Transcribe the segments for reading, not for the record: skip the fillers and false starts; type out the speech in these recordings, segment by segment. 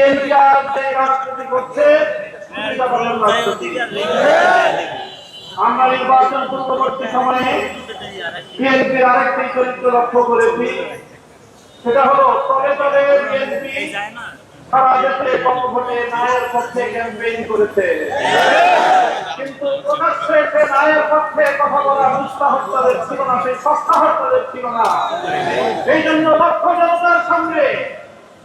BNP আর যে রাজনীতি করছে আমরা নির্বাচন পূর্ববর্তী সময়ে বিএনপির আরেকটি চরিত্র লক্ষ্য করেছি, সেটা হলো তলে তলে বিএনপি সারা দেশে গণভোটে ন্যায়ের পক্ষে ক্যাম্পেইন করেছে, কিন্তু প্রকাশ্যে সে ন্যায়ের পক্ষে কথা বলার উৎসাহ তাদের ছিল না, সেই সপ্তাহ তাদের ছিল না। এই জন্য লক্ষ জনতার সামনে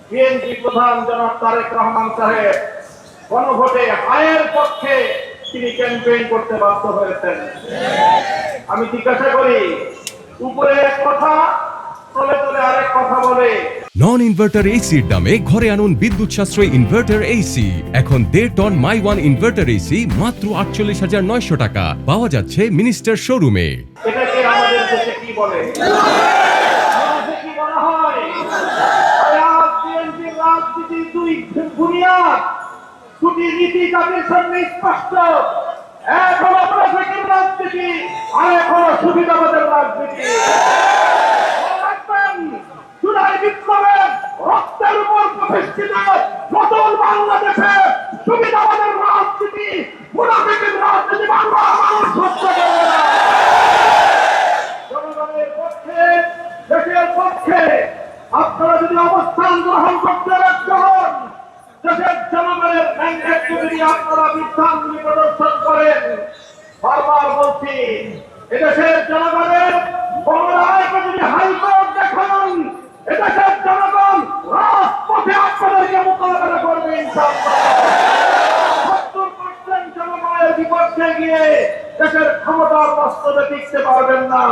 বিএনপি প্রধান জনাব তারেক রহমান সাহেব গণভোটে হায়ের পক্ষে তিনি ক্যাম্পেইন করতে বাধ্য হয়েছেন। আমি জিজ্ঞাসা করি, উপরে এক কথা তলে তলে আরেক কথা বলে। নন ইনভার্টার এসির দামে ঘরে আনুন বিদ্যুৎ সাশ্রয়ী ইনভার্টার এসি। এখন 1.5 ton my one inverter AC মাত্র 48,900 টাকা পাওয়া যাচ্ছে মিনিস্টার শোরুমে। এটাকে আমাদের দেশে কি বলে? কি বলা হয়? আজ বিএনপির রাজনীতি দুই বুনিয়াদ, দুটি নীতি জাতির সামনে স্পষ্ট। এক হলো প্রশাসনিক রাজনীতি, আর এক হলো সুবিধাবাদের রাজনীতি। জুলাই বিপ্লবের রক্তের উপর প্রতিষ্ঠিত নতুন বাংলাদেশে সুবিধাবাদের রাজনীতি, মুনাফিকের রাজনীতি বাংলা মানুষ সহ্য করবে না। জনগণের পক্ষে, দেশের পক্ষে আপনারা যদি অবস্থান গ্রহণ করতে ব্যর্থ হন, দেশের জনগণের ম্যান্ডেটকে যদি আপনারা বিভ্রান্তি প্রদর্শন করেন, বারবার বলছি, এদেশের জনগণের বড়রায়কে যদি হাইকোর্ট দেখান, এদেশের জনগণ রাজপথে আপনাদেরকে মোকাবেলা করবে ইনশাআল্লাহ। 70% জনগণের বিপক্ষে গিয়ে দেশের ক্ষমতার বাস্তবে টিকতে পারবেন না।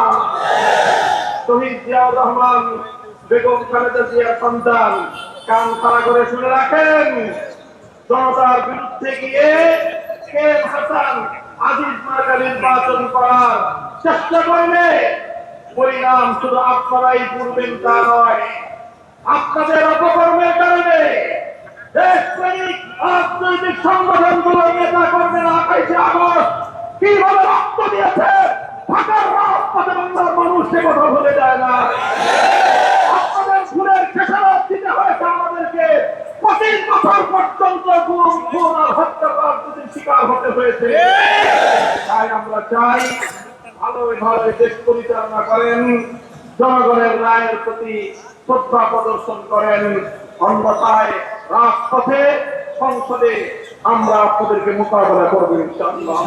শহীদ জিয়াউর রহমান, বেগম খালেদা জিয়ার সন্তান, কান খাড়া করে শুনে রাখেন, জনতার বিরুদ্ধে গিয়ে শেখ হাসান আজিজ মার্কা নির্বাচন করার চেষ্টা করলে পরিণাম শুধু আপনারাই পূর্বেন তা নয়, আপনাদের অপকর্মের কারণে দেশপ্রেমিক রাজনৈতিক সংগঠনগুলোর নেতা কর্মীরা 28 আগস্ট কিভাবে রক্ত দিয়েছে ঢাকার রাজপথে বাংলার মানুষ সে কথা ভুলে যায় না। আপনাদের খুনের খেসারত দিতে হয়েছে আমাদেরকে, 25 বছর পর্যন্ত খুন আর হত্যার রাজনীতির শিকার হতে হয়েছে। তাই আমরা চাই ভালোভাবে দেশ পরিচালনা করেন, জনগণের রায়ের প্রতি শ্রদ্ধা প্রদর্শন করেন, অন্যথায় রাজপথে সংসদে আমরা আপনাদেরকে মোকাবেলা করবো ইনশাআল্লাহ।